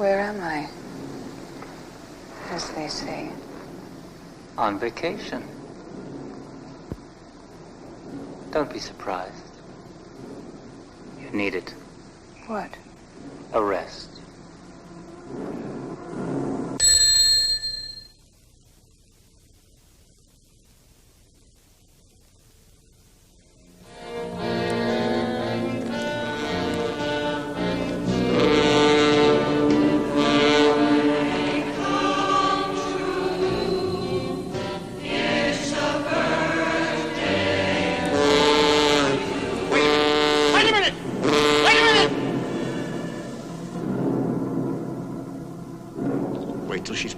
Where am I? As they say. On vacation. Don't be surprised. You need it. What? A rest.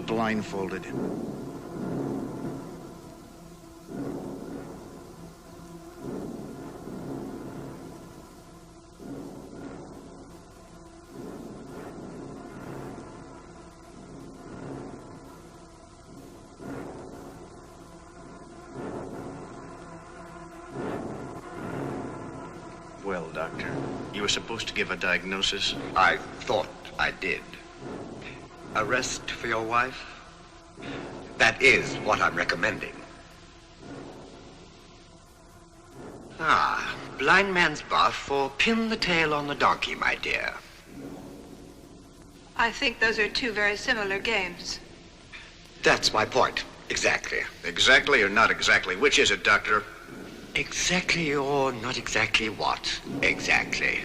Blindfolded. Well, Doctor, you were supposed to give a diagnosis. I thought I did. A rest for your wife? That is what I'm recommending. Blind man's buff or pin the tail on the donkey, my dear. I think those are two very similar games. That's my point. Exactly. Exactly or not exactly? Which is it, Doctor? Exactly or not exactly what? Exactly.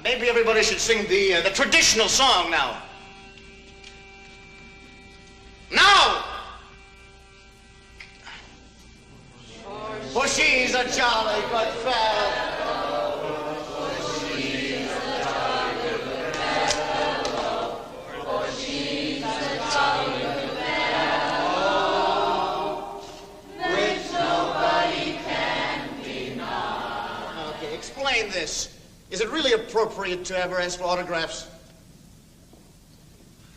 Maybe everybody should sing the traditional song now. Now! For she's a jolly good fellow. For she's a jolly good fellow. For she's a jolly good fellow. Which nobody can deny. Okay, explain this. Is it really appropriate to ever ask for autographs?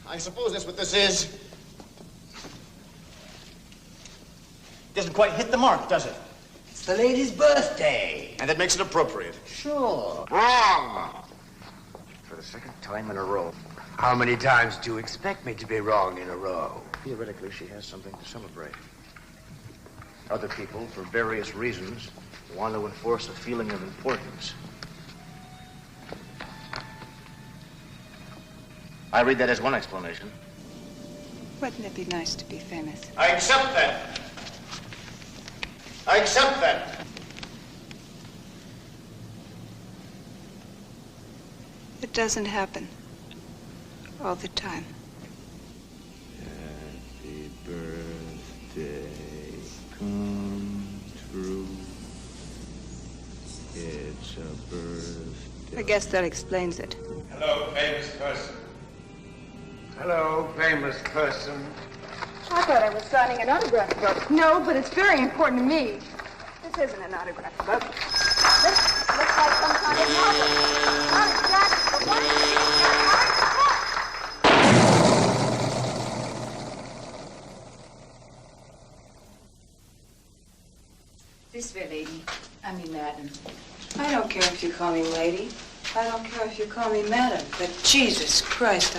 I suppose that's what this is. Doesn't quite hit the mark, does it? It's the lady's birthday. And that makes it appropriate. Sure. Wrong! For the second time in a row. How many times do you expect me to be wrong in a row? Theoretically, she has something to celebrate. Other people, for various reasons, want to enforce a feeling of importance. I read that as one explanation. Wouldn't it be nice to be famous? I accept that. I accept that. It doesn't happen all the time. Happy birthday, come true. It's a birthday. I guess that explains it. Hello, famous person. Hello, famous person. I thought I was signing an autograph book. No, but it's very important to me. This isn't an autograph book. This looks like some kind of novel. Not exactly, but what is This way, lady. I mean, madam. I don't care if you call me lady. I don't care if you call me madam. But Jesus Christ,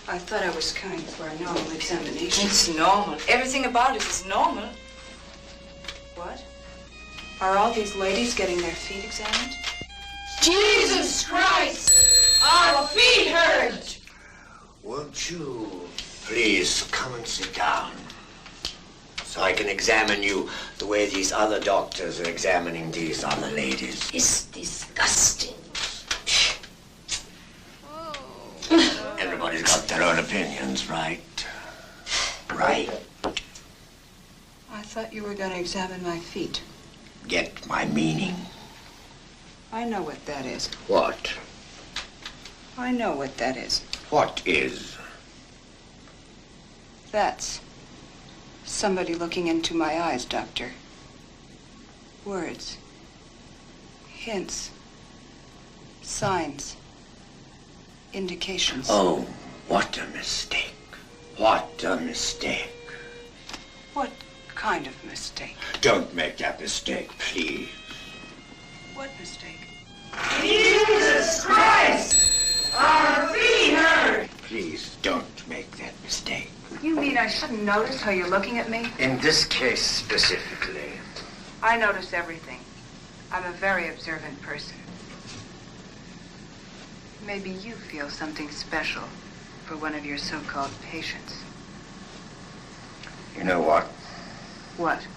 I thought I was coming for a normal examination. It's normal. Everything about it is normal. What? Are all these ladies getting their feet examined? Jesus Christ! Our feet hurt! Won't you please come and sit down so I can examine you the way these other doctors are examining these other ladies? It's disgusting. Everybody's got their own opinions, right? Right. I thought you were going to examine my feet. Get my meaning. I know what that is. What? I know what that is. What is? That's somebody looking into my eyes, Doctor. Words. Hints. Signs. Indications. Oh, what a mistake. What a mistake. What kind of mistake? Don't make that mistake, please. What mistake? Jesus Christ! Our feet hurt! Please don't make that mistake. You mean I shouldn't notice how you're looking at me? In this case specifically. I notice everything. I'm a very observant person. Maybe you feel something special for one of your so-called patients. You know what? What?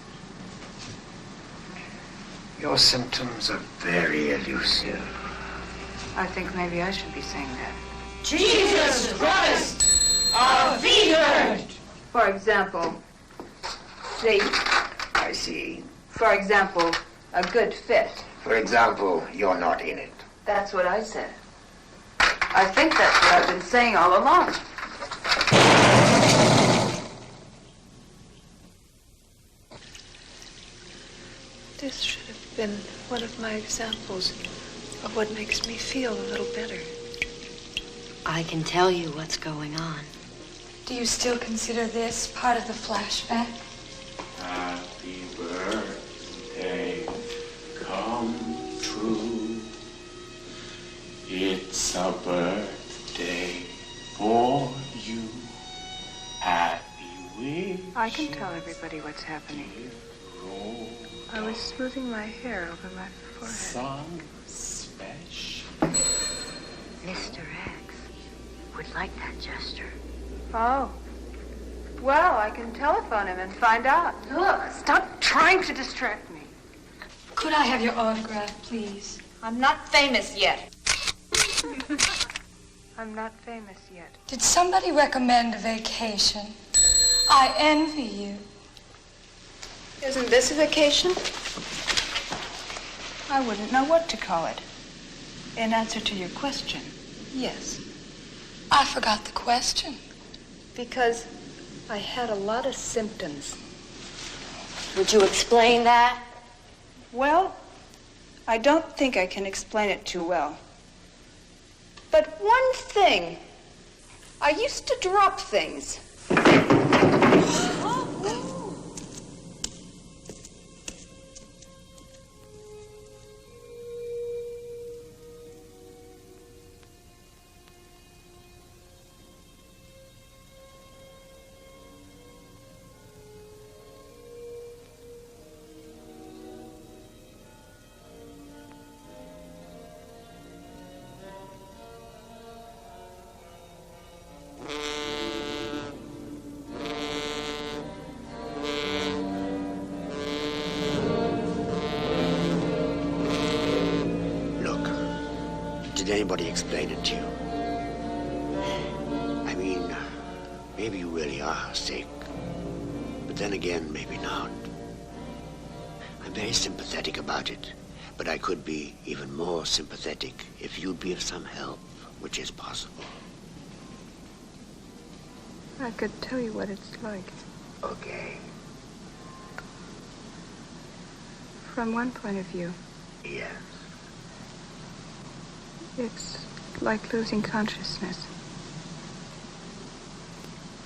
Your symptoms are very elusive. I think maybe I should be saying that. Jesus Christ! Our feet hurt! For example, see? I see. For example, a good fit. For example, you're not in it. That's what I said. I think that's what I've been saying all along. This should have been one of my examples of what makes me feel a little better. I can tell you what's going on. Do you still consider this part of the flashback? Happy birthday, come true. It's a birthday for you. Happy wish. I can tell everybody what's happening. I was smoothing my hair over my forehead. Some special. Mr. X would like that gesture. Oh. Well, I can telephone him and find out. Look, stop trying to distract me. Could I have your autograph, please? I'm not famous yet. I'm not famous yet. Did somebody recommend a vacation? I envy you. Isn't this a vacation? I wouldn't know what to call it. In answer to your question, yes. I forgot the question. Because I had a lot of symptoms. Would you explain that? Well, I don't think I can explain it too well. But one thing, I used to drop things. Did anybody explain it to you? I mean, maybe you really are sick. But then again, maybe not. I'm very sympathetic about it. But I could be even more sympathetic if you'd be of some help, which is possible. I could tell you what it's like. Okay. From one point of view. Yes. It's like losing consciousness.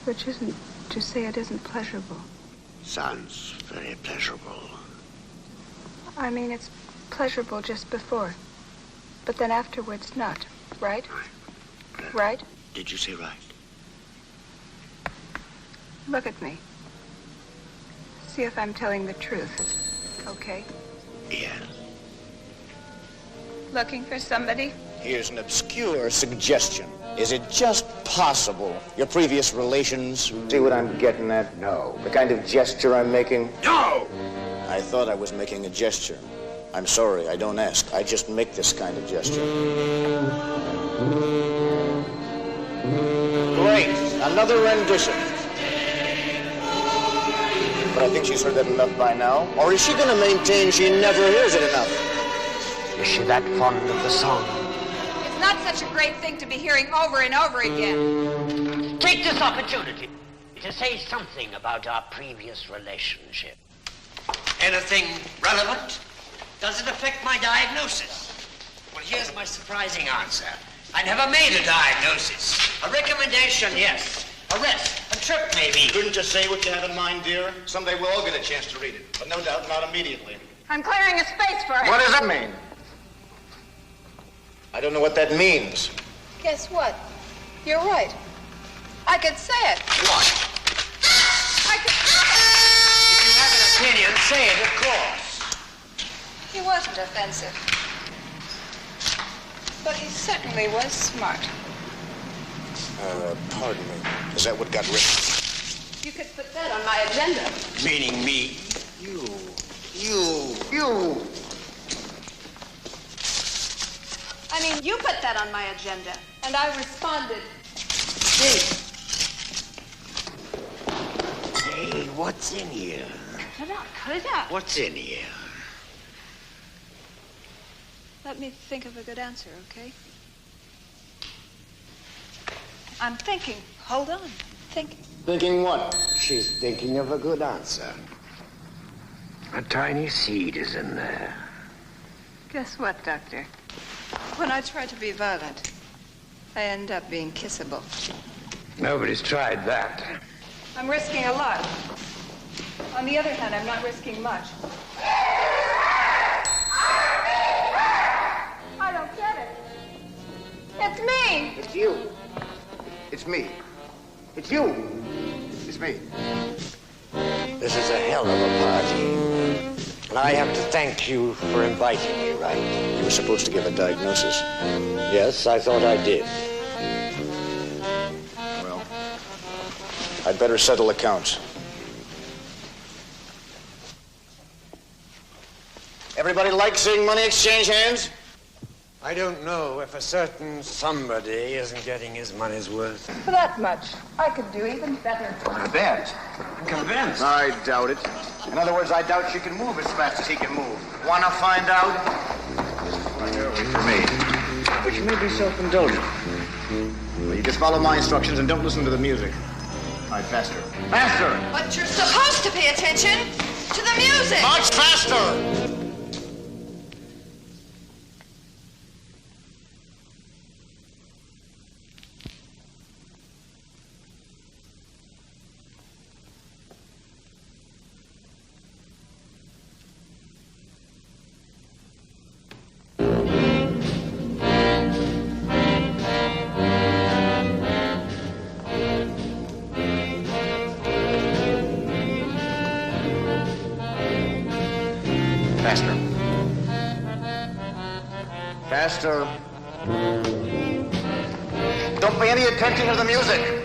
Which isn't to say it isn't pleasurable. Sounds very pleasurable. I mean, it's pleasurable just before. But then afterwards not, right? Right? Did you say right? Look at me. See if I'm telling the truth, okay? Yes. Looking for somebody? Here's an obscure suggestion. Is it just possible your previous relations... See what I'm getting at? No. The kind of gesture I'm making? No! I thought I was making a gesture. I'm sorry, I don't ask. I just make this kind of gesture. Great. Another rendition. But I think she's heard that enough by now. Or is she going to maintain she never hears it enough? Is she that fond of the song? It's not such a great thing to be hearing over and over again. Take this opportunity to say something about our previous relationship. Anything relevant? Does it affect my diagnosis? Well, here's my surprising answer. I never made a diagnosis. A recommendation, yes. Arrest, a trip, maybe. Couldn't you say what you have in mind, dear? Someday we'll all get a chance to read it. But no doubt, not immediately. I'm clearing a space for him. What does that mean? I don't know what that means. Guess what? You're right. I could say it. What? I could... If you have an opinion, say it, of course. He wasn't offensive. But he certainly was smart. Pardon me. Is that what got written? You could put that on my agenda. Meaning me. You. I mean, you put that on my agenda. And I responded. Hey, what's in here? Cut it out, cut it out. What's in here? Let me think of a good answer, okay? I'm thinking. Hold on. Thinking. Thinking what? She's thinking of a good answer. A tiny seed is in there. Guess what, Doctor? When I try to be violent, I end up being kissable. Nobody's tried that. I'm risking a lot. On the other hand, I'm not risking much. I don't get it. It's me. It's you. It's me. It's you. It's me. This is a hell of a party. And I have to thank you for inviting me, right? You were supposed to give a diagnosis. Yes, I thought I did. Well, I'd better settle accounts. Everybody like seeing money exchange hands? I don't know if a certain somebody isn't getting his money's worth. For that much, I could do even better. I bet. I'm convinced. I doubt it. In other words, I doubt she can move as fast as he can move. Wanna find out? Wait for me. But you may be self-indulgent. Well, you just follow my instructions and don't listen to the music. All right, faster. Faster! But you're supposed to pay attention to the music! Much faster! Faster. Don't pay any attention to the music.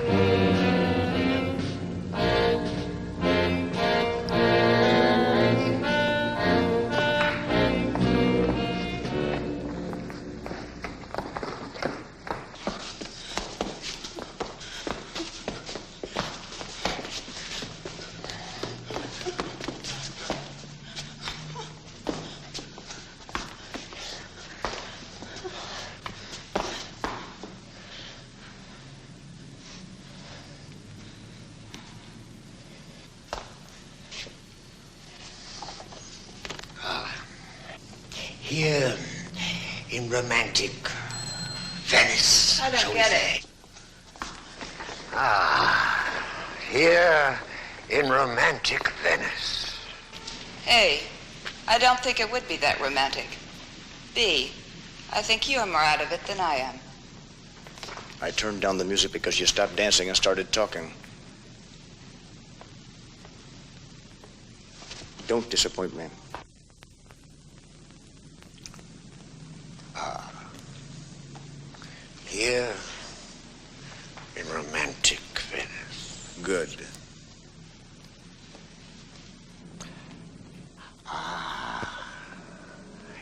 Here in romantic Venice. I don't get it. Here in romantic Venice. A, I don't think it would be that romantic. B, I think you're more out of it than I am. I turned down the music because you stopped dancing and started talking. Don't disappoint me. Here in romantic Venice. Good.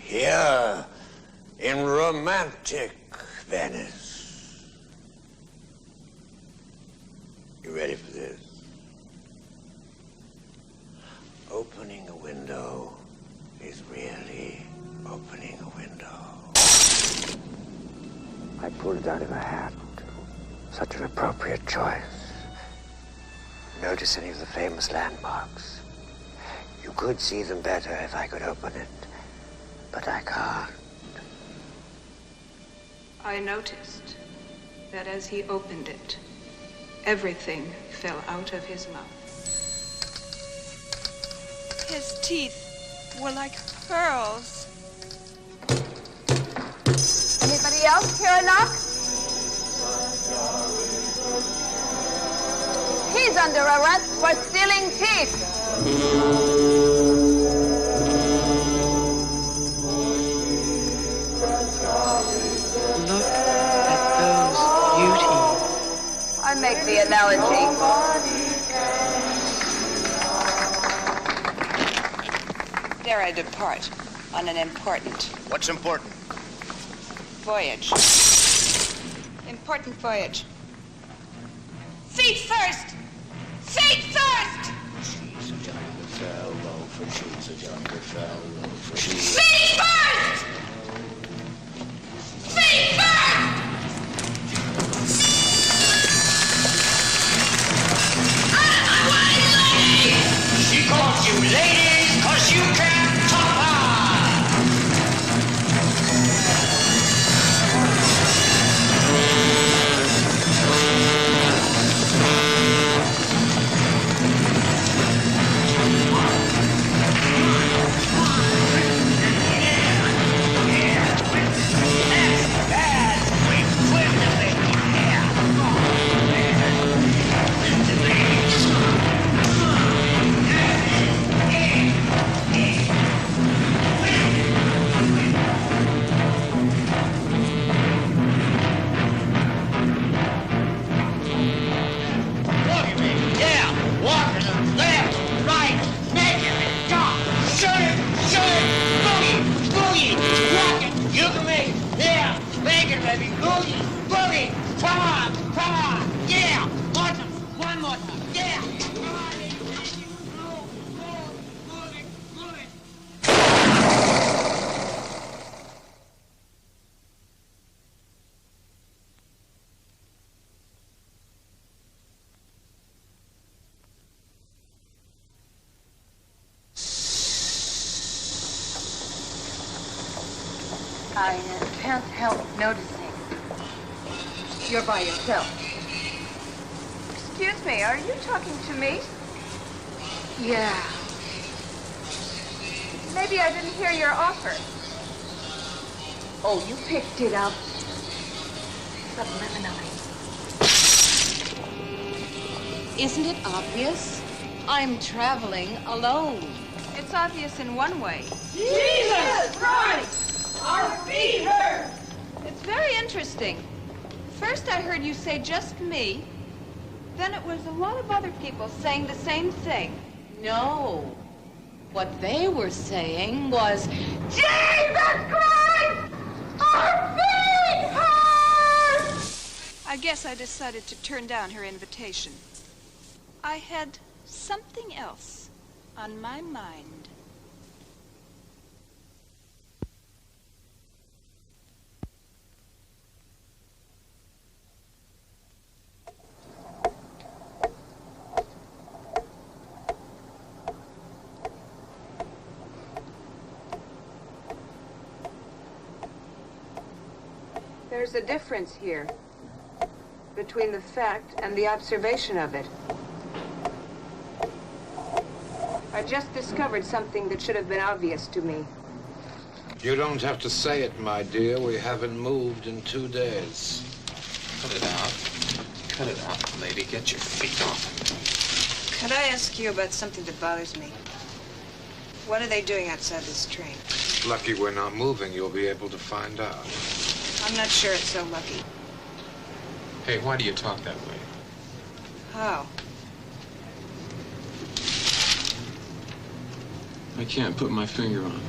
Here in romantic Venice. You ready for this? Opening a window is really opening a window. I pulled it out of a hat. Such an appropriate choice. Notice any of the famous landmarks? You could see them better if I could open it, but I can't. I noticed that as he opened it, everything fell out of his mouth. His teeth were like pearls. Anybody else hear a knock? He's under arrest for stealing teeth. Look at those beauties. I make the analogy. There I depart on an important What's important? voyage. Important voyage. Feet first! Feet first! She's a younger fellow, for she's a younger fellow, for she's... Feet first! Feet first! Out of my way, ladies! She calls you ladies because you can't top her! I can't help noticing. You're by yourself. Excuse me, are you talking to me? Yeah. Maybe I didn't hear your offer. Oh, you picked it up subliminally. Isn't it obvious? I'm traveling alone. It's obvious in one way. Jesus Christ! Our feet hurt! It's very interesting. First I heard you say just me. Then it was a lot of other people saying the same thing. No. What they were saying was, Jesus Christ! Our feet hurt! I guess I decided to turn down her invitation. I had something else on my mind. There's a difference here between the fact and the observation of it. I just discovered something that should have been obvious to me. You don't have to say it, my dear. We haven't moved in 2 days. Cut it out. Cut it out, lady. Get your feet off. Could I ask you about something that bothers me? What are they doing outside this train? Lucky we're not moving. You'll be able to find out. I'm not sure it's so lucky. Hey, why do you talk that way? How? I can't put my finger on it.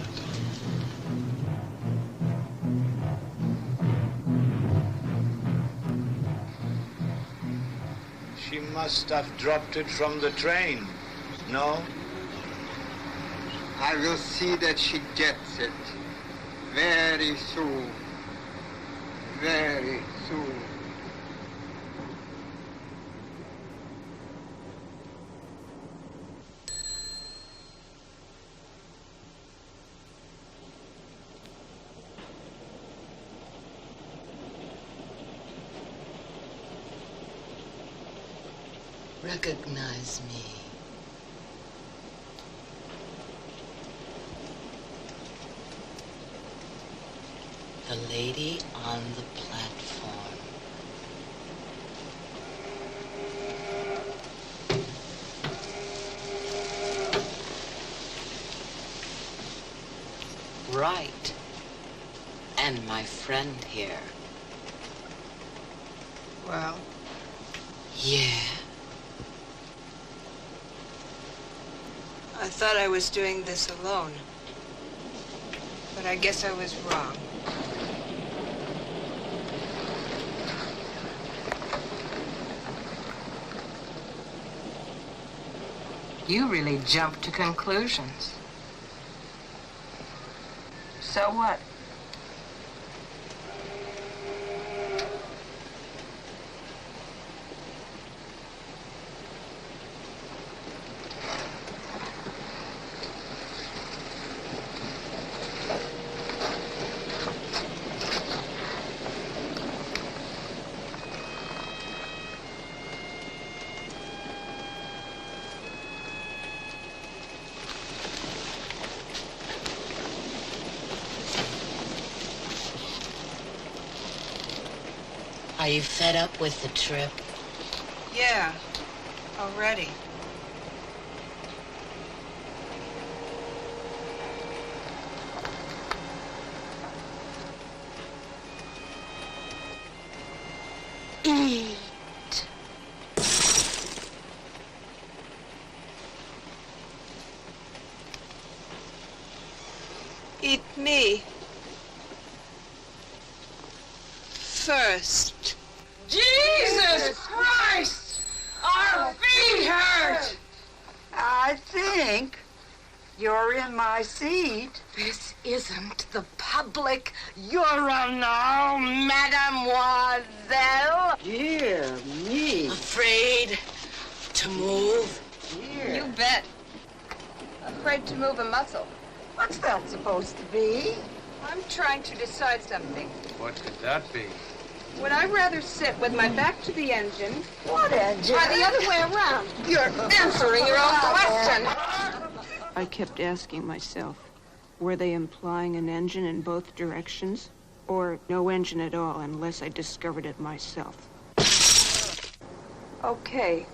She must have dropped it from the train, no? I will see that she gets it very soon. Very soon. Recognize me. The lady on the platform. Right. And my friend here. Well? Yeah. I thought I was doing this alone. But I guess I was wrong. You really jumped to conclusions. So what? Are you fed up with the trip? Yeah, already. Eat. Eat me. First. Jesus Christ! Our feet hurt! I think you're in my seat. This isn't the public urinal, mademoiselle. Dear me. Afraid to move? Dear. You bet. Afraid to move a muscle. What's that supposed to be? I'm trying to decide something. What could that be? Would I rather sit with my back to the engine? What engine? Or the other way around? You're answering your own question. I kept asking myself, were they implying an engine in both directions? Or no engine at all unless I discovered it myself? Okay,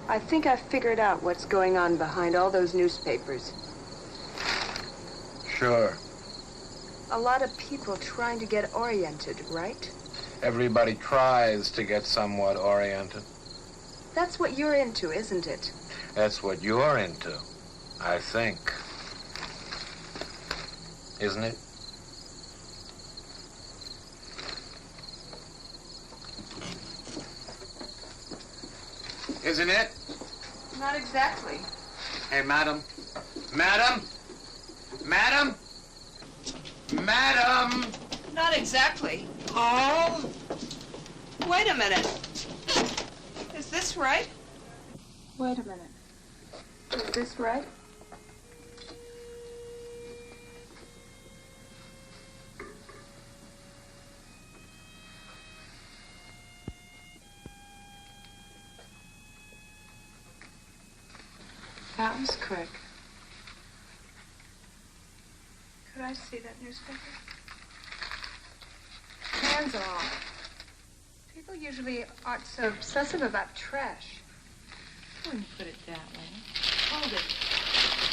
I think I figured out what's going on behind all those newspapers. Sure. A lot of people trying to get oriented, right? Everybody tries to get somewhat oriented. That's what you're into, isn't it? That's what you're into, I think. Isn't it? Isn't it? Not exactly. Hey, madam. Madam? Madam? Madam! Not exactly. Oh? Wait a minute. Is this right? Wait a minute. Is this right? That was quick. Could I see that newspaper? Hands off. People usually aren't so obsessive about trash. I wouldn't put it that way. Hold it.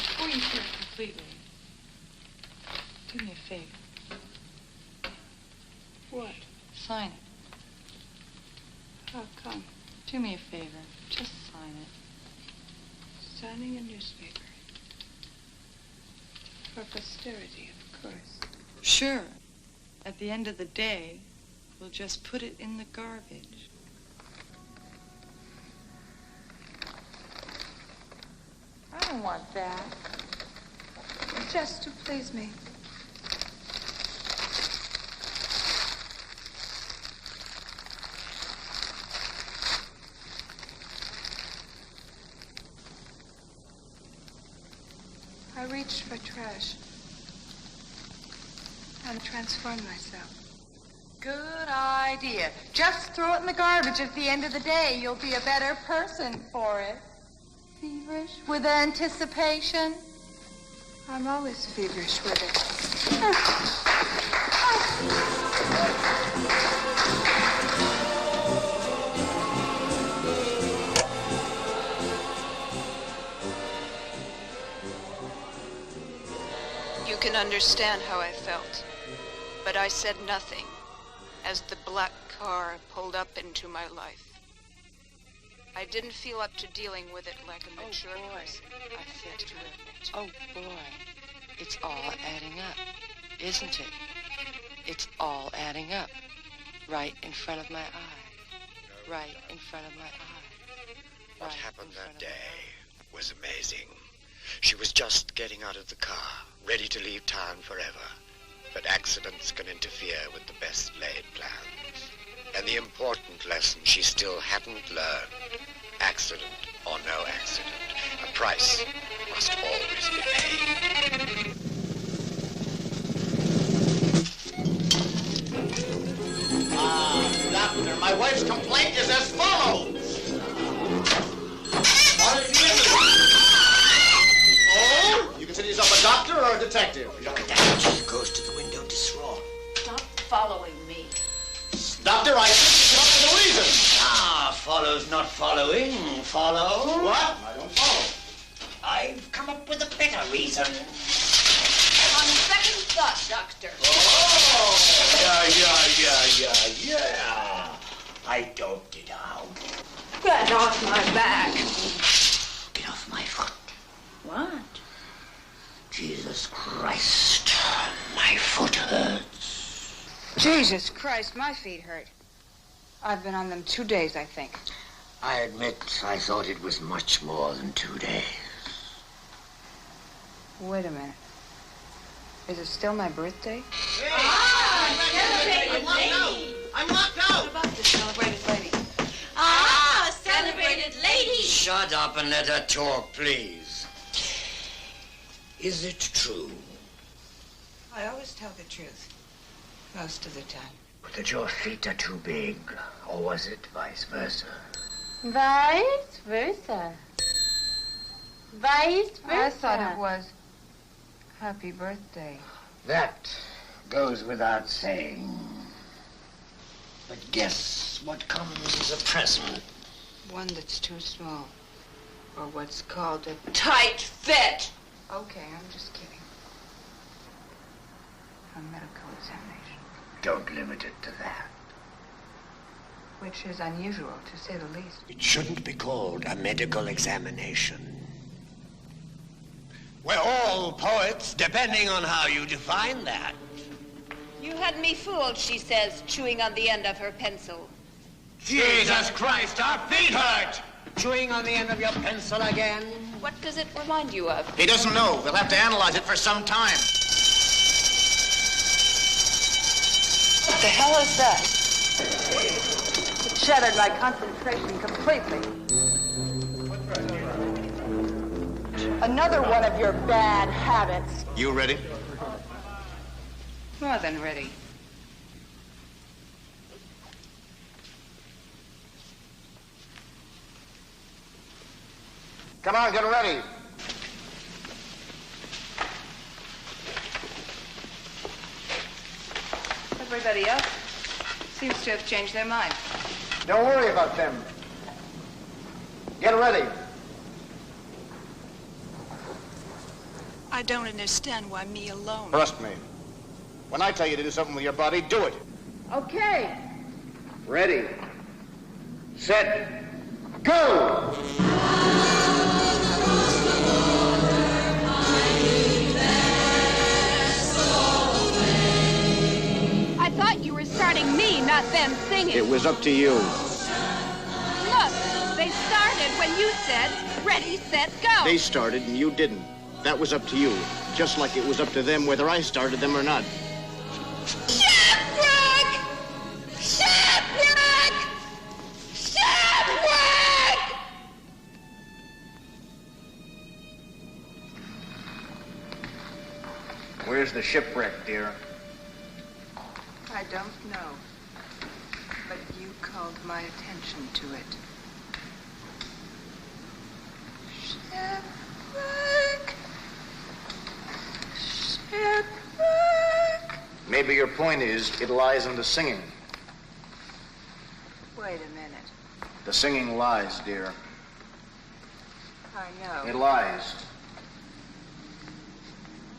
Before you tear it completely, do me a favor. What? Sign it. Oh, come. Do me a favor. Just sign it. Signing a newspaper. For posterity, of course. Sure. At the end of the day, we'll just put it in the garbage. I don't want that. Just to please me. I reached for trash and transformed myself. Good idea. Just throw it in the garbage at the end of the day. You'll be a better person for it. Feverish with anticipation. I'm always feverish with it. You can understand how I felt, but I said nothing as the black car pulled up into my life. I didn't feel up to dealing with it like a mature person. I felt to it. Oh, boy. It's all adding up, isn't it? It's all adding up. Right in front of my eye. Right in front of my eye. What happened that day was amazing. She was just getting out of the car, ready to leave town forever. But accidents can interfere with the best laid plans. And the important lesson she still hadn't learned, accident or no accident, a price must always be paid. Doctor, my wife's complaint is as follows. Oh? You consider yourself a doctor or a detective? Look at that. She goes to the window distraught. Stop following me. Doctor, I think you come with a reason. Ah, follows not following. Follow? What? I don't follow. I've come up with a better reason. On second thought, Doctor. Oh! Yeah. I doped it out. Get off my back. Get off my foot. What? Jesus Christ, my foot hurts. Jesus Christ, my feet hurt. I've been on them 2 days, I think. I admit I thought it was much more than 2 days. Wait a minute. Is it still my birthday? I'm locked out. What about this celebrated lady? Celebrated lady. Shut up and let her talk, please. Is it true I always tell the truth. Most of the time. that your feet are too big? Or was it vice versa? Vice versa. Vice versa. I thought it was happy birthday. That goes without saying. But guess what comes as a present? One that's too small. Or what's called a Tight fit. Okay, I'm just kidding. A medical examination. Don't limit it to that. Which is unusual, to say the least. It shouldn't be called a medical examination. We're all poets, depending on how you define that. You had me fooled, she says, chewing on the end of her pencil. Jesus Christ, our feet hurt! Chewing on the end of your pencil again? What does it remind you of? He doesn't know. We'll have to analyze it for some time. What the hell is that? It shattered my concentration completely. Another one of your bad habits. You ready? More than ready. Come on, get ready. Everybody else seems to have changed their mind. Don't worry about them. Get ready. I don't understand why me alone. Trust me. When I tell you to do something with your body, do it. Okay. Ready. Set. Go! I thought you were starting me, not them singing. It was up to you. Look, they started when you said, ready, set, go. They started and you didn't. That was up to you. Just like it was up to them whether I started them or not. Shipwreck! Shipwreck! Shipwreck! Where's the shipwreck, dear? I don't know. But you called my attention to it. Shipwreck. Shipwreck. Maybe your point is it lies in the singing. Wait a minute. The singing lies, dear. I know. It lies.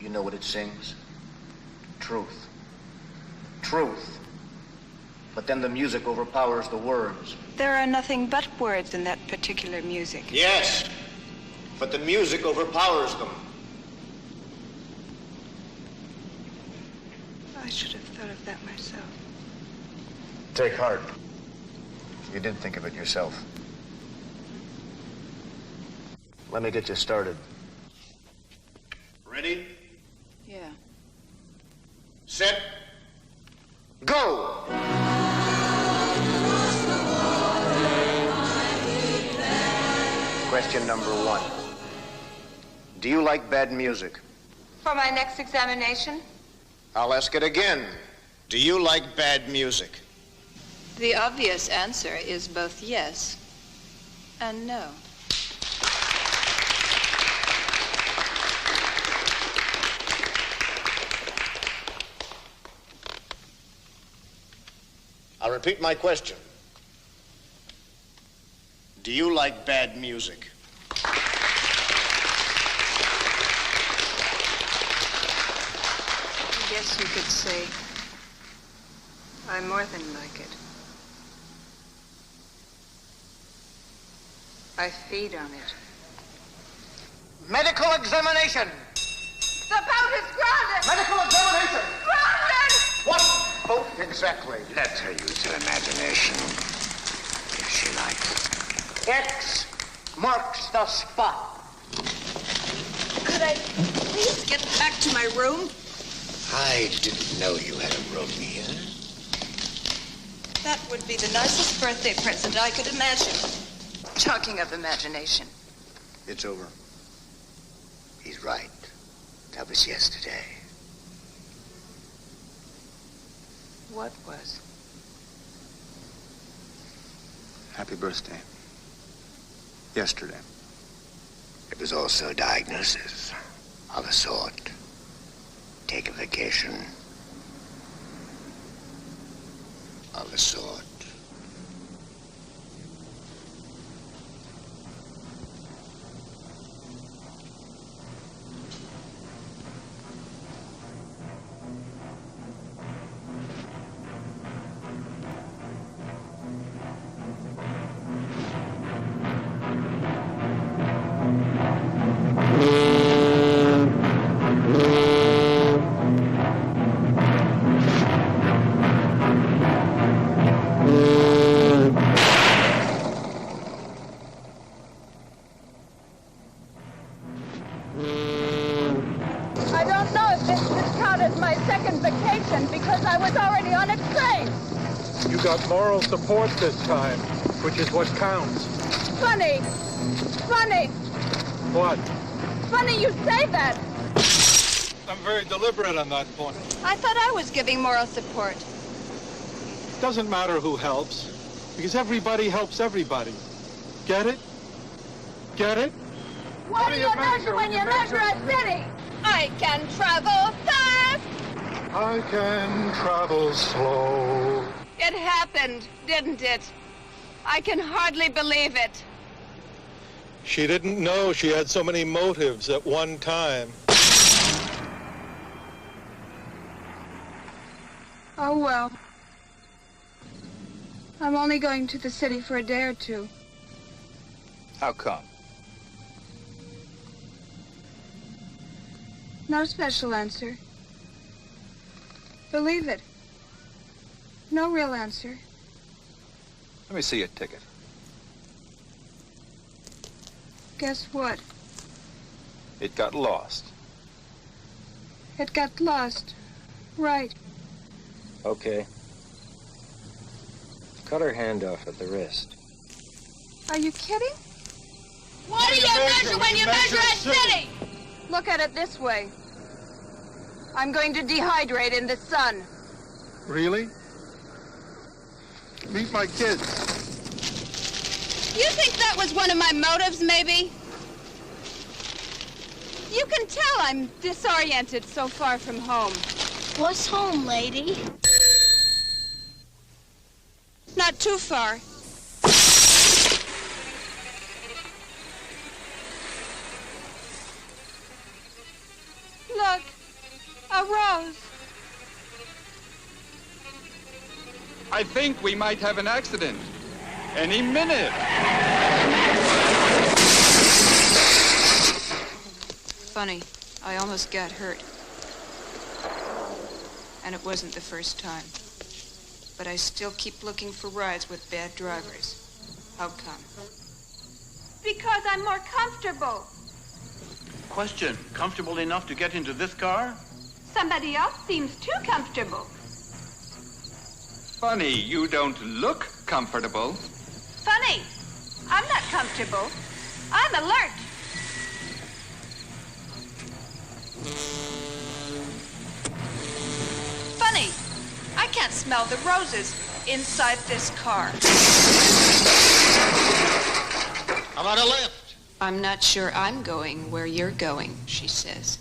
You know what it sings? Truth. Truth. But then the music overpowers the words. There are nothing but words in that particular music. Yes, but the music overpowers them. I should have thought of that myself. Take heart. You did think of it yourself. Let me get you started. Ready? Yeah. Set. Go! Question number 1. Do you like bad music? For my next examination? I'll ask it again. Do you like bad music? The obvious answer is both yes and no. I'll repeat my question. Do you like bad music? I guess you could say I more than like it. I feed on it. Medical examination! The boat is grounded! Medical examination! Grounded! What boat exactly? Let her use her imagination, if she likes. X marks the spot. Could I please get back to my room? I didn't know you had a room here. That would be the nicest birthday present I could imagine. Talking of imagination. It's over. He's right. That was yesterday. What was? Happy birthday. Yesterday. It was also a diagnosis of a sort. Take a vacation of a sort. I don't know if this could count as my second vacation because I was already on a train. You got moral support this time, which is what counts. Funny. Funny. What? Funny you say that. I'm very deliberate on that point. I thought I was giving moral support. Doesn't matter who helps, because everybody helps everybody. Get it? Get it? What do you measure when you measure a city? I can travel fast. I can travel slow. It happened, didn't it? I can hardly believe it. She didn't know she had so many motives at one time. Oh, well. I'm only going to the city for a day or two. How come? No special answer. Believe it. No real answer. Let me see your ticket. Guess what? It got lost. It got lost. Right. Okay. Cut her hand off at the wrist. Are you kidding? What do you measure when you measure a city? Look at it this way. I'm going to dehydrate in the sun. Really? Meet my kids. You think that was one of my motives, maybe? You can tell I'm disoriented so far from home. What's home, lady? Not too far. Look, a rose. I think we might have an accident. Any minute. Funny, I almost got hurt. And it wasn't the first time. But I still keep looking for rides with bad drivers. How come? Because I'm more comfortable. Question, comfortable enough to get into this car? Somebody else seems too comfortable. Funny, you don't look comfortable. Funny, I'm not comfortable. I'm alert. Funny, I can't smell the roses inside this car. How about a lift? I'm not sure I'm going where you're going, she says.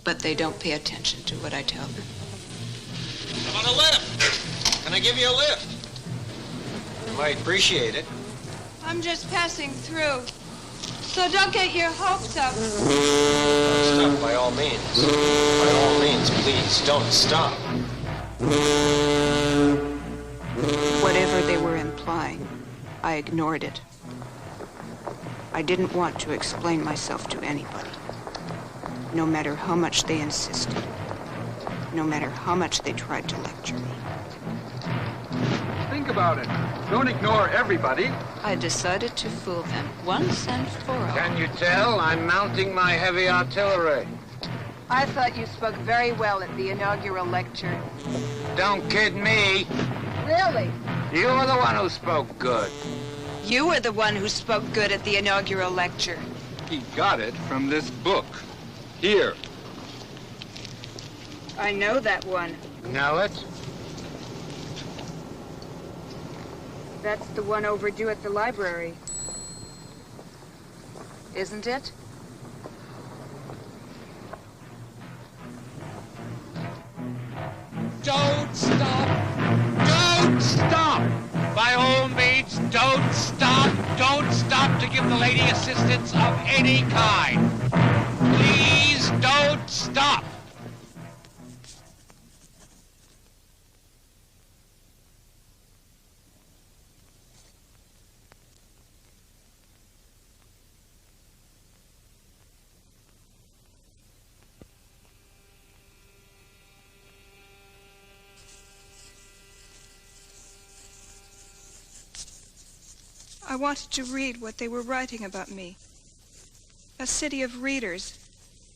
But they don't pay attention to what I tell them. How about a lift? Can I give you a lift? You might appreciate it. I'm just passing through. So don't get your hopes up. Don't stop, by all means. By all means, please, don't stop. Whatever they were implying, I ignored it. I didn't want to explain myself to anybody. No matter how much they insisted. No matter how much they tried to lecture me. Think about it. Don't ignore everybody. I decided to fool them once and for all. Can you tell? I'm mounting my heavy artillery. I thought you spoke very well at the inaugural lecture. Don't kid me. Really? You were the one who spoke good. You were the one who spoke good at the inaugural lecture. He got it from this book. Here. I know that one. Know it? That's the one overdue at the library. Isn't it? Don't stop! Don't stop! By all means, don't stop! Don't stop to give the lady assistance of any kind! Please don't stop! I wanted to read what they were writing about me. A city of readers,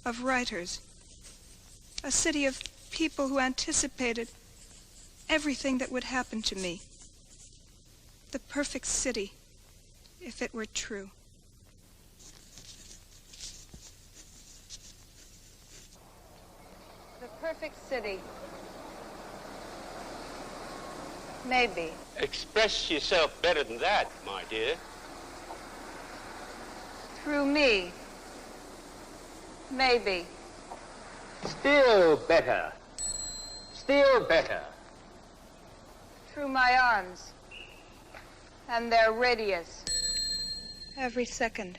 of writers. A city of people who anticipated everything that would happen to me. The perfect city, if it were true. The perfect city. Maybe. Express yourself better than that, my dear. Through me. Maybe. Still better. Still better. Through my arms. And their radius. Every second.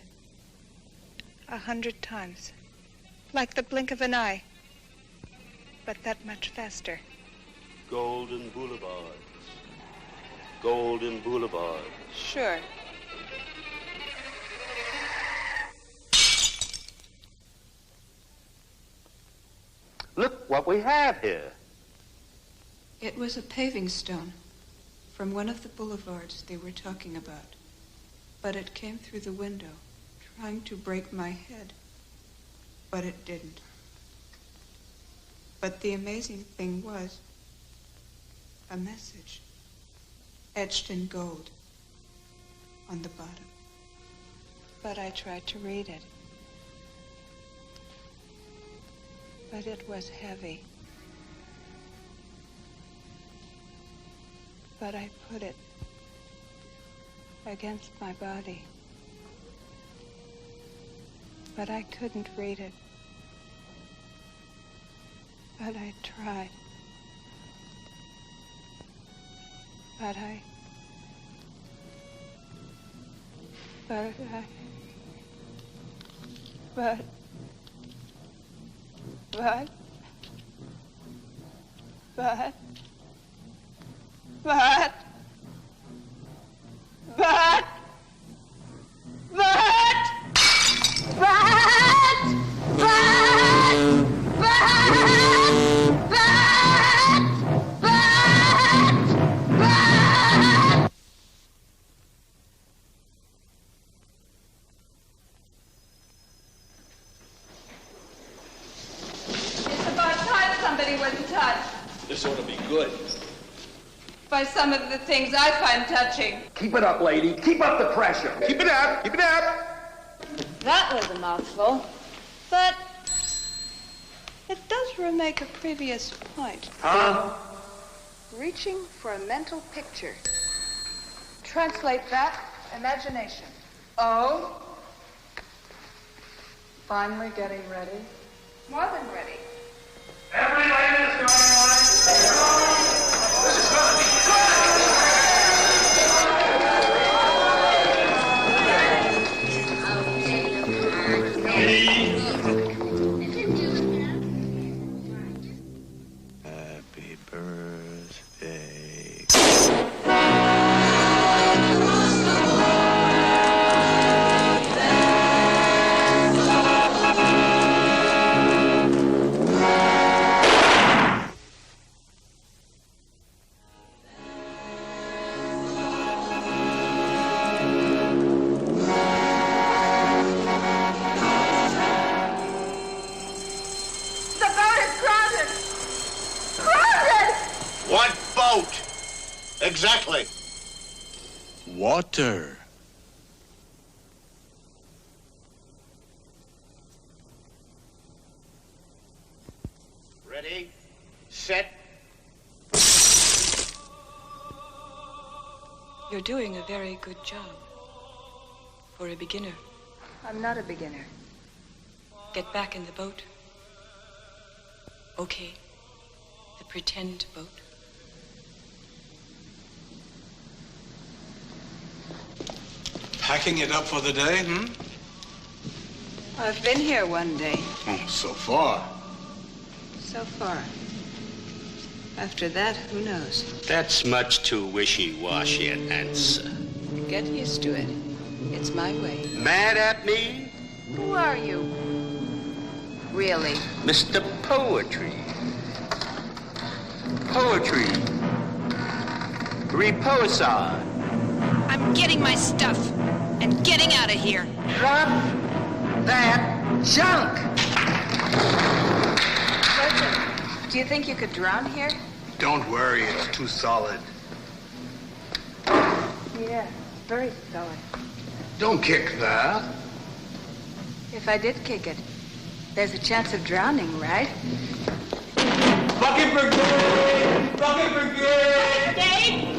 100 times. Like the blink of an eye. But that much faster. Golden boulevards. Golden Boulevard. Sure. Look what we have here. It was a paving stone from one of the boulevards they were talking about. But it came through the window, trying to break my head. But it didn't. But the amazing thing was a message etched in gold on the bottom. But I tried to read it. But it was heavy. But I put it against my body. But I couldn't read it. But I tried. But I This ought to be good. By some of the things I find touching. Keep it up, lady. Keep up the pressure. Keep it up. Keep it up. That was a mouthful. But it does remake a previous point. Huh? Reaching for a mental picture. Translate that, imagination. Oh. Finally getting ready. More than ready. Every lady is going on. This is gonna be Happy birthday. What boat? Exactly. Water. Ready, set. You're doing a very good job. For a beginner. I'm not a beginner. Get back in the boat. Okay. The pretend boat. Packing it up for the day, I've been here one day. Oh, so far. So far. After that, who knows? That's much too wishy-washy an answer. Get used to it. It's my way. Mad at me? Who are you? Really? Mr. Poetry. Poetry. Reposade. I'm getting my stuff and getting out of here. Drop that junk! Listen, do you think you could drown here? Don't worry, it's too solid. Yeah, very solid. Don't kick that. If I did kick it, there's a chance of drowning, right? Bucket brigade! Bucket brigade! Dave!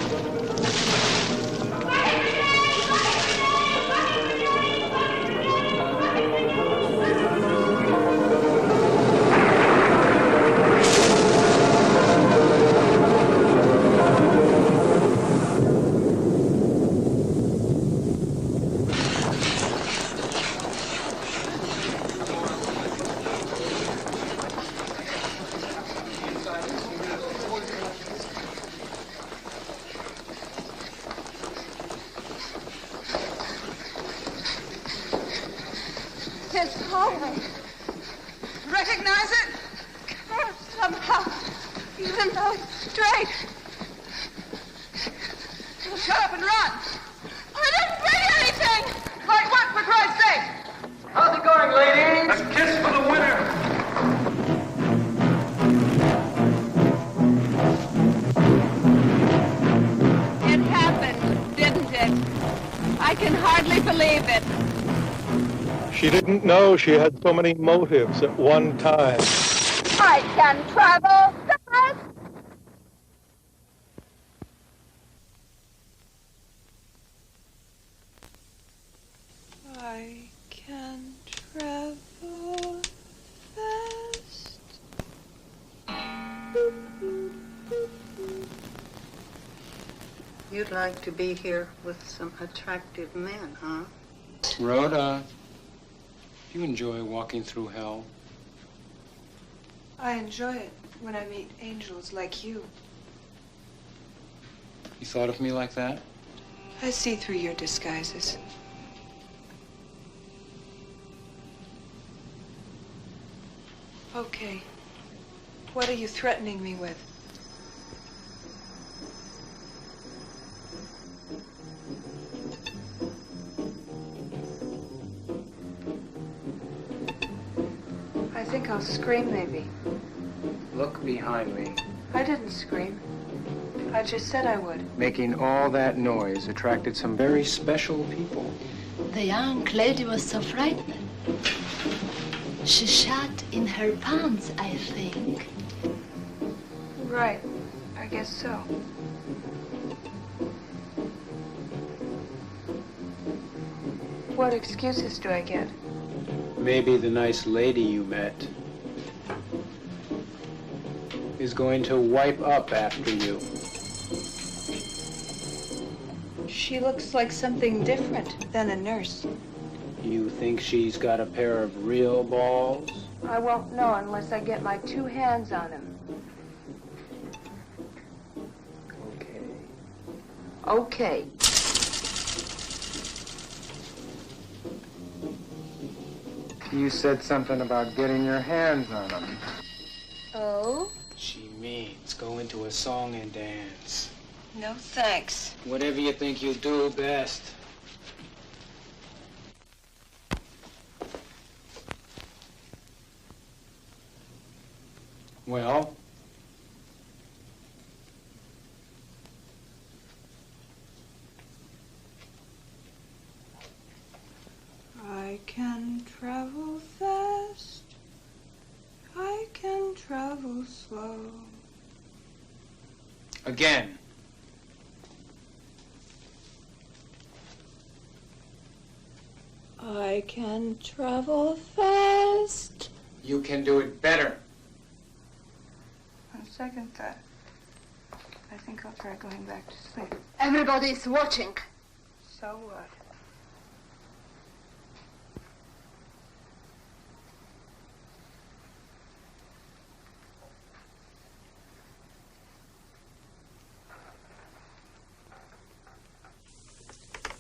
Listen, straight. Shut up and run. I didn't bring anything. Like what, for Christ's sake? How's it going, ladies? A kiss for the winner. It happened, didn't it? I can hardly believe it. She didn't know she had so many motives at one time. I can travel fast. I can travel fast. You'd like to be here with some attractive men, huh? Rhoda, do you enjoy walking through hell? I enjoy it when I meet angels like you. You thought of me like that? I see through your disguises. Okay. What are you threatening me with? I think I'll scream, maybe. Look behind me. I didn't scream. I just said I would. Making all that noise attracted some very special people. The young lady was so frightened. She shot in her pants, I think. Right. I guess so. What excuses do I get? Maybe the nice lady you met is going to wipe up after you. She looks like something different than a nurse. You think she's got a pair of real balls? I won't know unless I get my 2 hands on him. Okay. You said something about getting your hands on them. Oh? She means go into a song and dance. No thanks. Whatever you think you'll do best. Well? I can travel fast. I can travel slow. Again. I can travel fast. You can do it better. On second thought, I think I'll try going back to sleep. Everybody's watching. So what?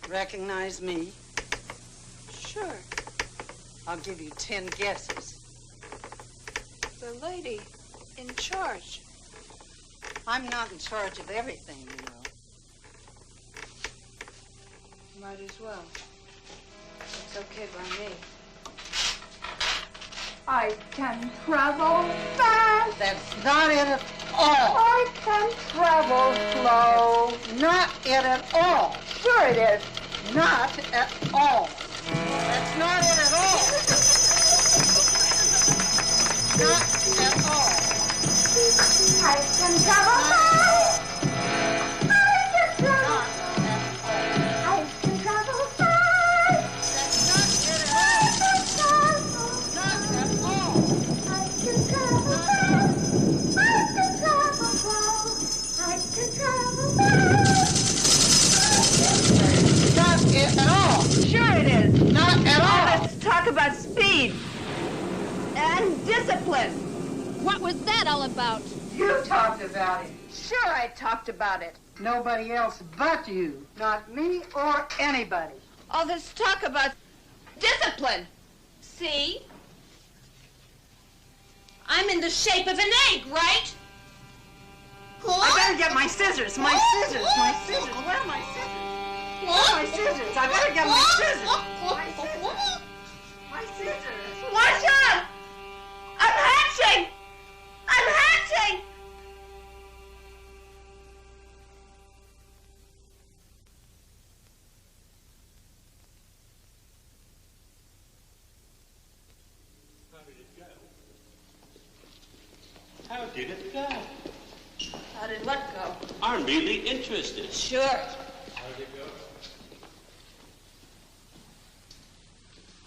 Recognize me? Sure. I'll give you 10 guesses. The lady in charge. I'm not in charge of everything, you know. Might as well. It's okay by me. I can travel fast. That's not it at all. I can travel slow. Not it at all. Sure it is. Not at all. That's not it at all. Not at all. I can travel fast. I can travel. I can travel fast. That's not it at all. Not at all. I can travel fast. I can travel slow. I can travel fast. Not it at all. Sure it is. Not at all. Let's talk about speed and discipline. What was that all about? You talked about it. Sure, I talked about it. Nobody else but you. Not me or anybody. All this talk about discipline. See? I'm in the shape of an egg, right? I better get my scissors. My scissors. My scissors. Where are my scissors? Where are my scissors? I better get my scissors. My scissors. My scissors. Watch out! I'm hatching! I'm hatching! How did it go? How did what go? I'm really interested. Sure. How did it go?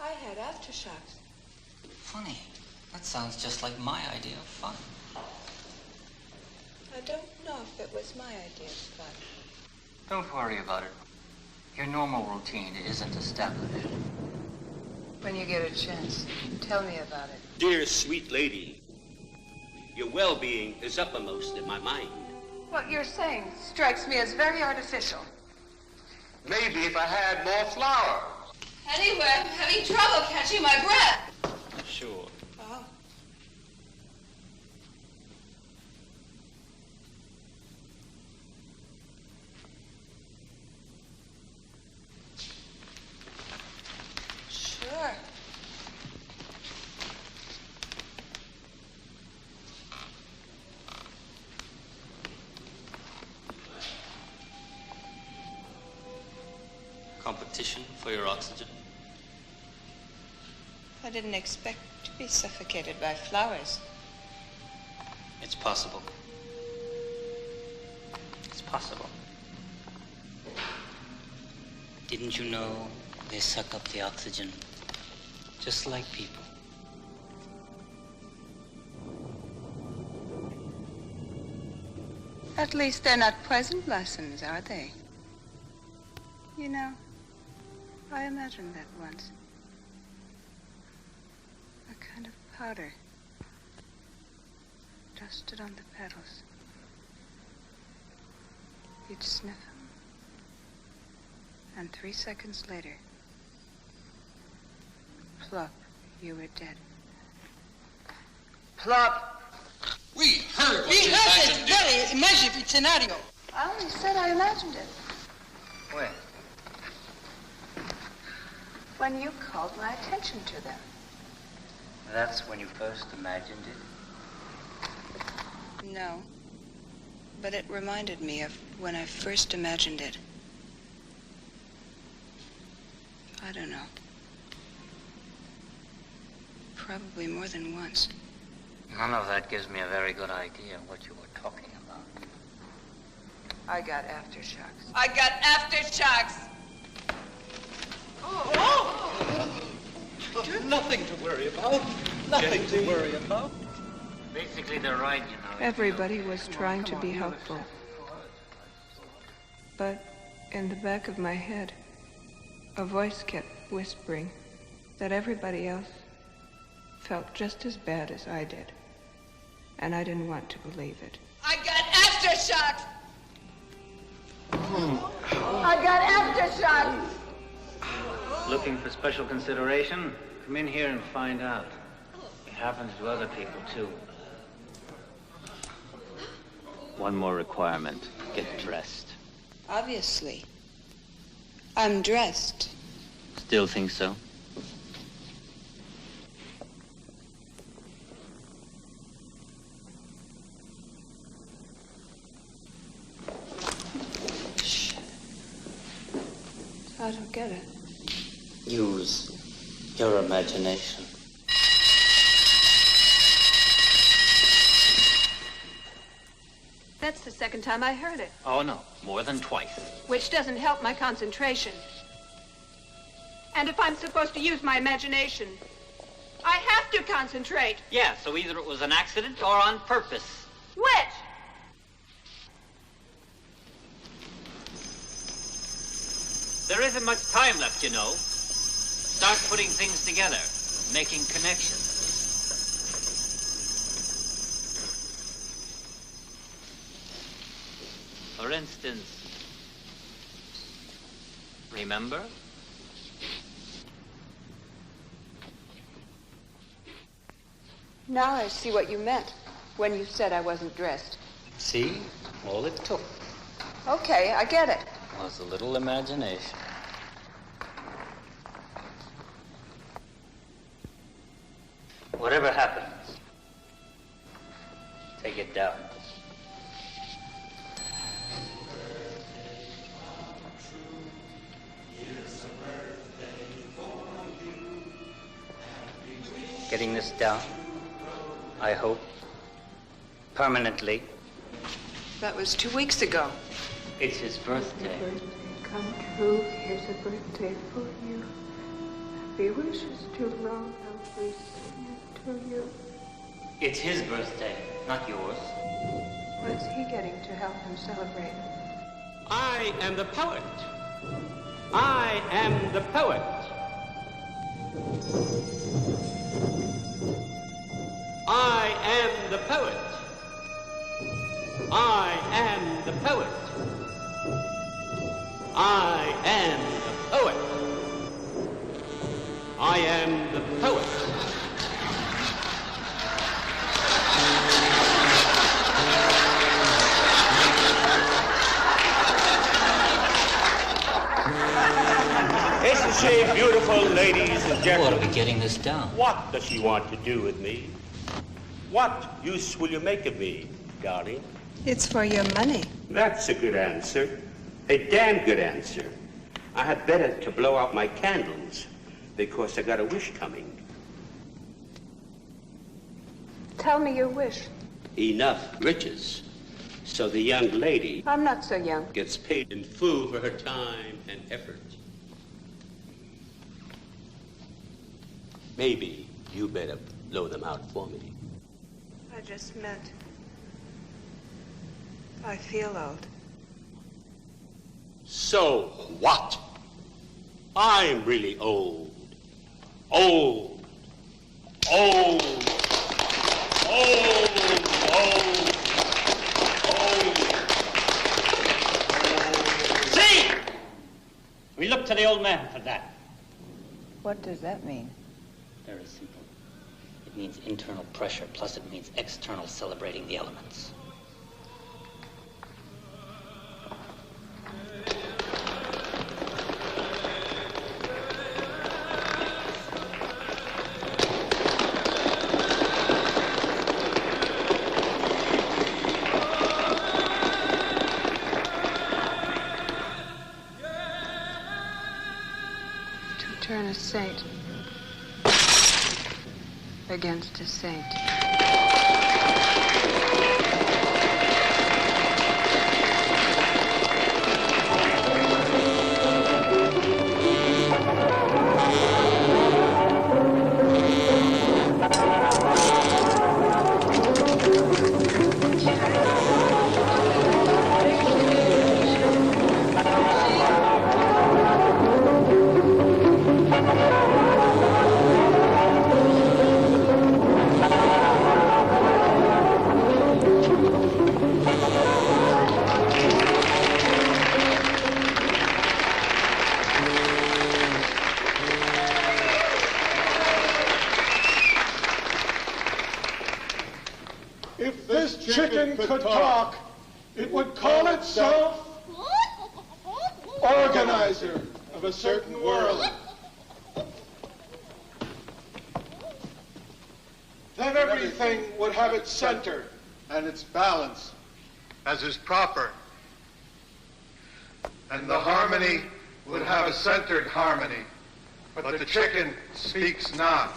I had aftershocks. Funny. That sounds just like my idea of fun. I don't know if it was my idea of fun. Don't worry about it. Your normal routine isn't established. When you get a chance, tell me about it. Dear sweet lady, your well-being is uppermost in my mind. What you're saying strikes me as very artificial. Maybe if I had more flowers. Anyway, I'm having trouble catching my breath. Sure. Oh. Sure. Competition for your oxygen? I didn't expect to be suffocated by flowers. It's possible. It's possible. Didn't you know they suck up the oxygen just like people? At least they're not poison blossoms, are they? You know, I imagined that once. A kind of powder dusted on the petals. You'd sniff them, and 3 seconds later, plop, you were dead. Plop! We heard what you imagined. It's very imaginative scenario. I only said I imagined it. When? When you called my attention to them. That's when you first imagined it? No. But it reminded me of when I first imagined it. I don't know. Probably more than once. None of that gives me a very good idea of what you were talking about. I got aftershocks. I got aftershocks. Nothing to worry about. Nothing to worry about. Basically, they're right, you know. Everybody was trying to be helpful. But in the back of my head, a voice kept whispering that everybody else felt just as bad as I did. And I didn't want to believe it. I got aftershocks. I got aftershocks. Looking for special consideration? Come in here and find out. It happens to other people, too. One more requirement. Get dressed. Obviously. I'm dressed. Still think so? I don't get it. Use your imagination. That's the second time I heard it, Oh, no. More than twice. which doesn't help my concentration. And if I'm supposed to use my imagination, I have to concentrate. Yeah, so either it was an accident or on purpose. Which? There isn't much time left, you know. Start putting things together, making connections. For instance, remember? Now I see what you meant when you said I wasn't dressed. See? All it took Okay, I get it. was a little imagination. Whatever happens, take it down. Getting this down, I hope, permanently. That was 2 weeks ago. It's his birthday. Come true. Here's a birthday for you. Happy wishes to Rhoda. We sing it to you. It's his birthday, not yours. What's he getting to help him celebrate? I am the poet. I am the poet. I am the poet. I am the poet. I am the poet. I am the poet. Isn't she beautiful, ladies and gentlemen? What are we getting this down? What does she want to do with me? What use will you make of me, darling? It's for your money. That's a good answer. A damn good answer. I had better to blow out my candles because I got a wish coming. Tell me your wish. Enough riches so the young lady I'm not so young. gets paid in full for her time and effort. Maybe you better blow them out for me. I just meant I feel old. So what? I'm really old. Old. Old. Old. Old. Old. See! We look to the old man for that. What does that mean? Very simple. It means internal pressure, plus it means external celebrating the elements. To turn a saint against a saint. If this chicken could talk, it would call itself organizer of a certain world. Then everything would have its center and its balance, as is proper. And the harmony would have a centered harmony, but the chicken speaks not.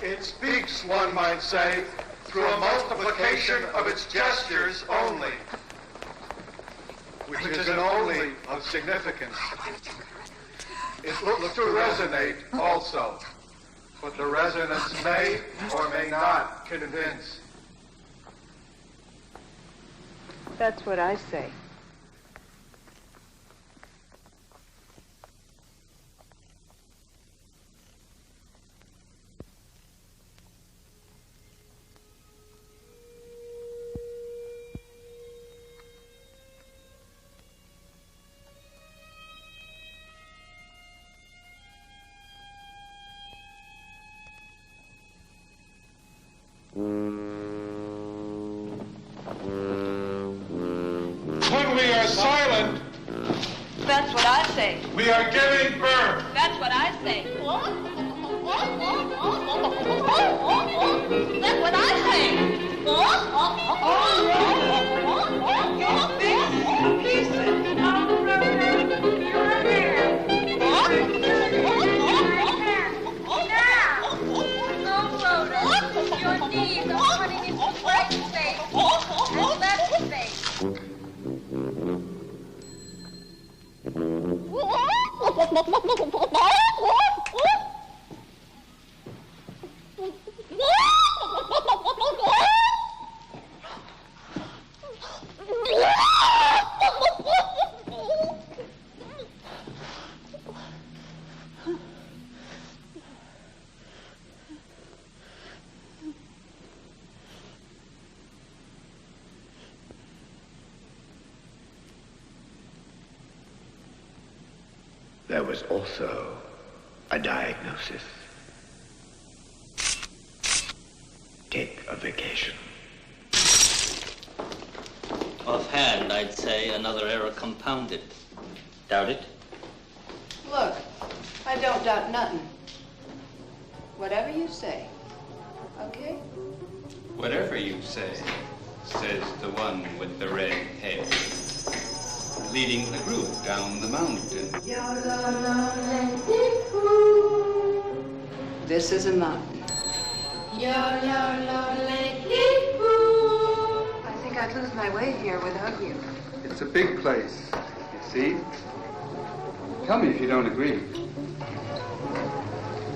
It speaks, one might say, through a multiplication of its gestures only, which is an only of significance. It looks to resonate also, but the resonance may or may not convince. That's what I say. say. We are giving birth. That's what I say. That's what I say. Your knees are running into right space and left space. There was also a diagnosis. Take a vacation. Offhand, I'd say another error compounded. Doubt it? Look, I don't doubt nothing. Whatever you say, okay? Whatever you say, says the one with the red hair, leading the group down the mountain. This is a mountain. I think I'd lose my way here without you. It's a big place, you see? Tell me if you don't agree.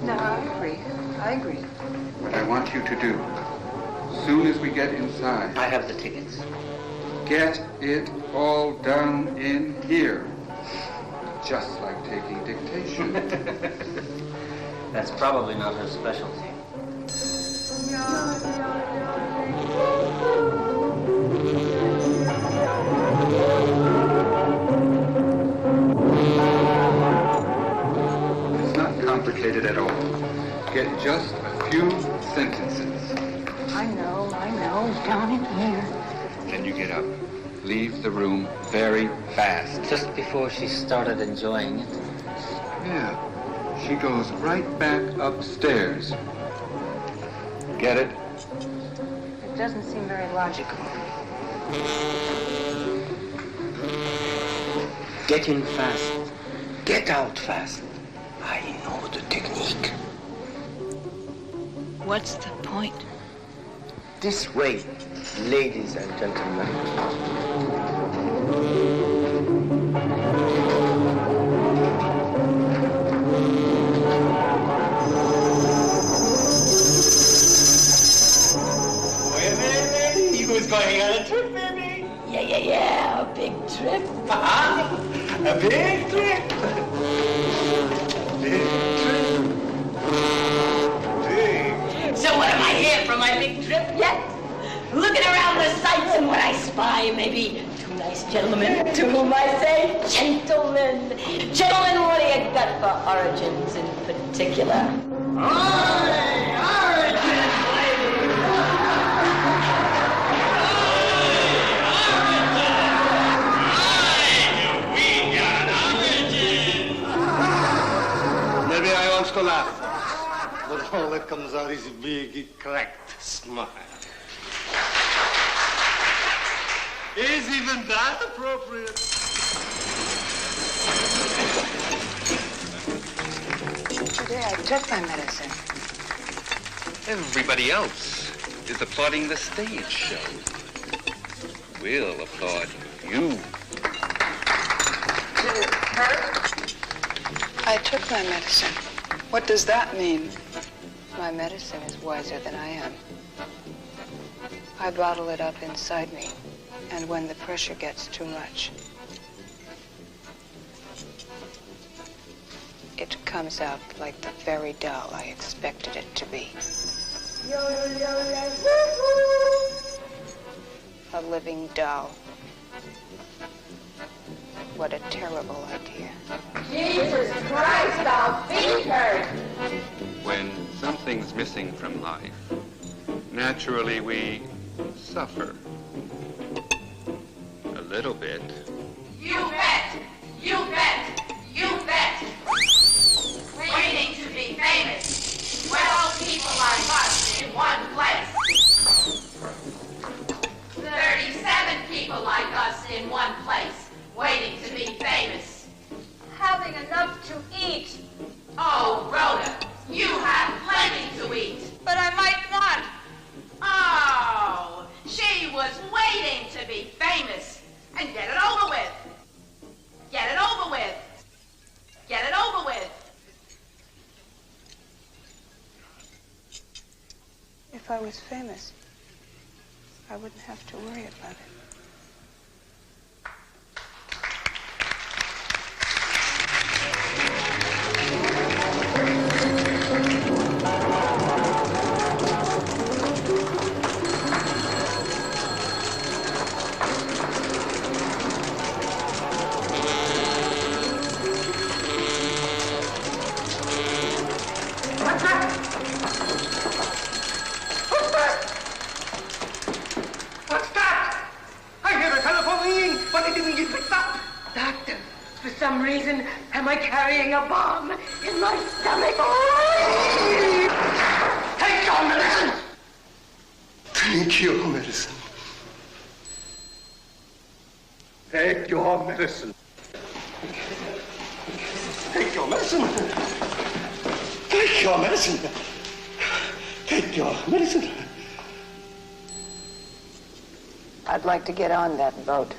No, I agree. I agree. What I want you to do, as soon as we get inside... I have the tickets. Get it all down in here. Just like taking dictation. That's probably not her specialty. It's not complicated at all. Get just a few sentences. I know. Down in here. Then you get up. Leave the room very fast. Just before she started enjoying it. Yeah. She goes right back upstairs. Get it? It doesn't seem very logical. Get in fast. Get out fast. I know the technique. What's the point? This way, ladies and gentlemen. Who's going on a trip, baby? Yeah, a big trip. A big trip. So what am I here for my big trip yet? Looking around the sights and what I spy, maybe two nice gentlemen, to whom I say, gentlemen. Gentlemen, what do you got for origins in particular? Maybe I want to laugh, but all that comes out is a big, cracked smile. Is even that appropriate? Today I took my medicine. Everybody else is applauding the stage show. We'll applaud you. Did it hurt? I took my medicine. What does that mean? My medicine is wiser than I am. I bottle it up inside me, and when the pressure gets too much, it comes out like the very doll I expected it to be. A living doll. What a terrible idea. Jesus Christ, I'll beat her! When something's missing from life, naturally we suffer. A little bit. You bet! You bet! You people like us in one place. 37 people like us in one place, waiting to be famous. Having enough to eat. Oh, Rhoda, you have plenty to eat. But I might not. Oh, she was waiting to be famous. And get it over with. Get it over with. Get it over with. If I was famous, I wouldn't have to worry about it. Am I carrying a bomb in my stomach? Take your medicine! Take your medicine. Take your medicine. Take your medicine. Take your medicine. Take your medicine. I'd like to get on that boat.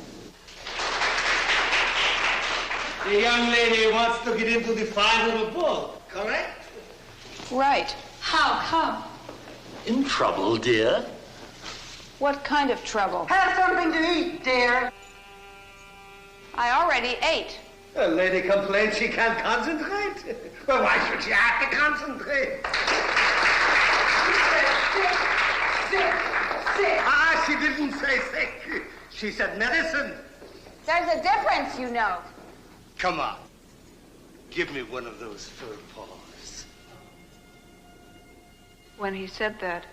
The young lady wants to get into the fight of the boat, correct? Right. How come? In trouble, dear? What kind of trouble? Have something to eat, dear. I already ate. The lady complains she can't concentrate. Well, why should she have to concentrate? Sick. Ah, she didn't say sick. She said medicine. There's a difference, you know. Come on. Give me one of those fur paws. When he said that,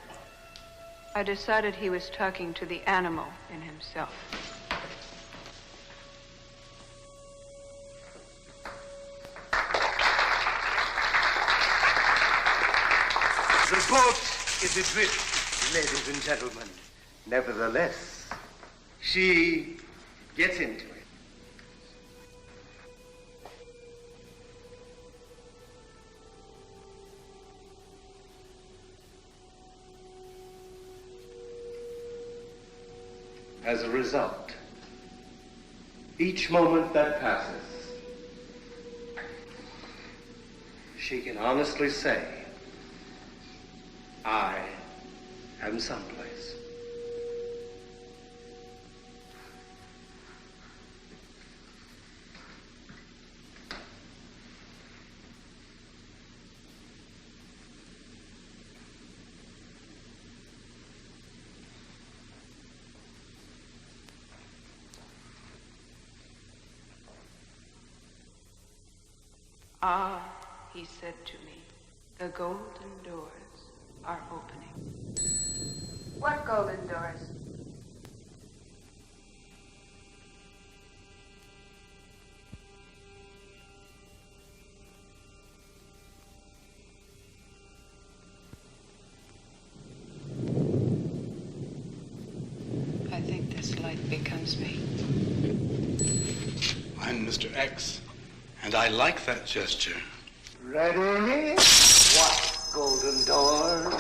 I decided he was talking to the animal in himself. The boat is adrift, ladies and gentlemen. Nevertheless, she gets into it. As a result, each moment that passes, she can honestly say, I am someplace. Ah, he said to me, the golden doors are opening. What golden doors? I think this light becomes me. I'm Mr. X, and I like that gesture. Ready? What golden door?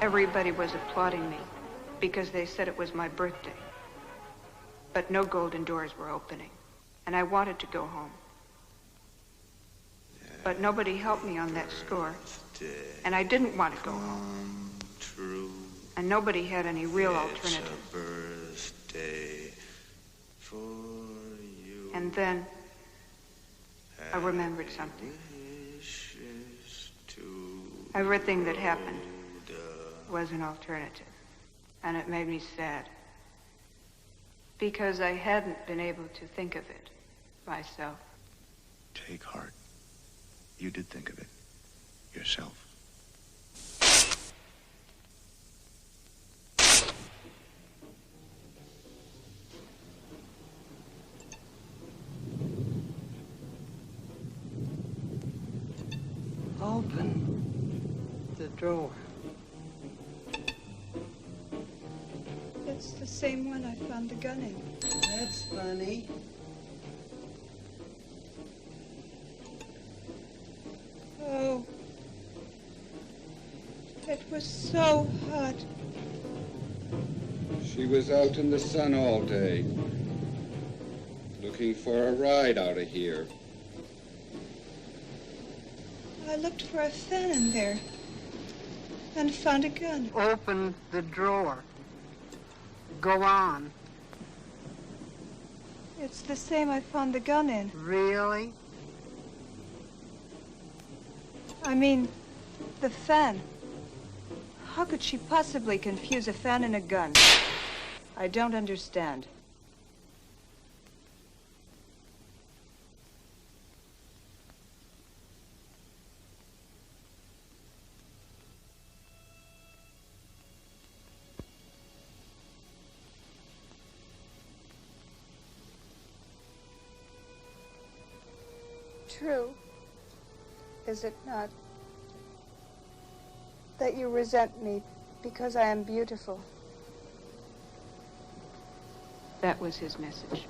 Everybody was applauding me because they said it was my birthday. But no golden doors were opening, and I wanted to go home. But nobody helped me on that score, and I didn't want to go home. And nobody had any real alternative. And then I remembered something. Everything that happened was an alternative, and it made me sad because I hadn't been able to think of it myself. Take heart. You did think of it yourself. Open the drawer. It's the same one I found the gun in. That's funny. Oh. It was so hot. She was out in the sun all day, looking for a ride out of here. I looked for a fan in there and found a gun. Open the drawer. Go on. It's the same I found the gun in. Really? I mean, the fan. How could she possibly confuse a fan and a gun? I don't understand. True, is it not, that you resent me because I am beautiful? That was his message.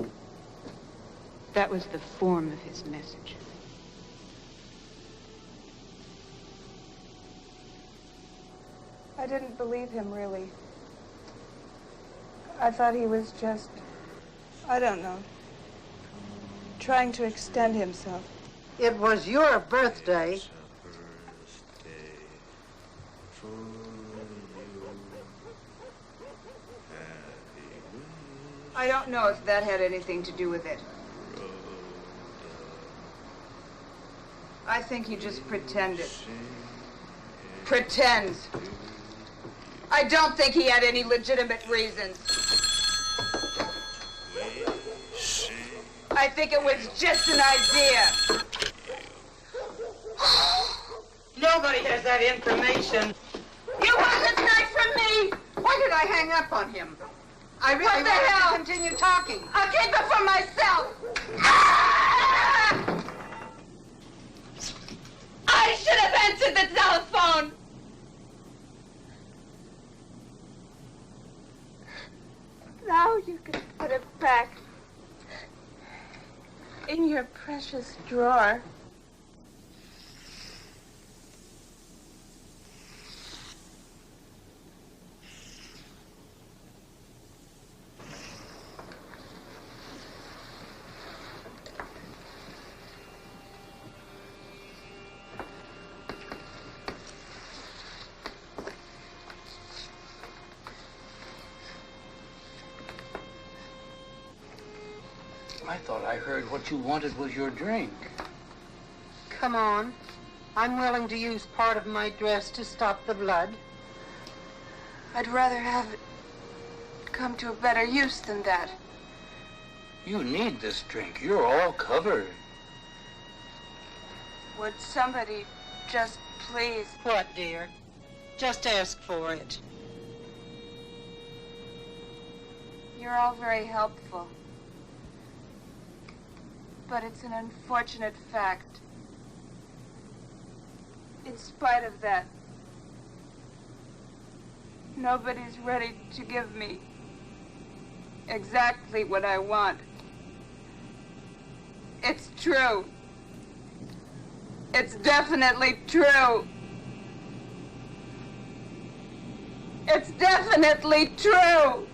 That was the form of his message. I didn't believe him, really. I thought he was just, I don't know, trying to extend himself. It was your birthday. I don't know if that had anything to do with it. I think he just pretended. Pretends. I don't think he had any legitimate reasons. I think it was just an idea. Nobody has that information. You want this knife from me? Why did I hang up on him? I really What the wanted hell? to continue talking. I'll keep it for myself. I should have answered the telephone. Now you can put it back in your precious drawer. I thought I heard what you wanted was your drink. Come on. I'm willing to use part of my dress to stop the blood. I'd rather have it come to a better use than that. You need this drink. You're all covered. Would somebody just please? What, dear? Just ask for it. You're all very helpful. But it's an unfortunate fact. In spite of that, nobody's ready to give me exactly what I want. It's true. It's definitely true. It's definitely true.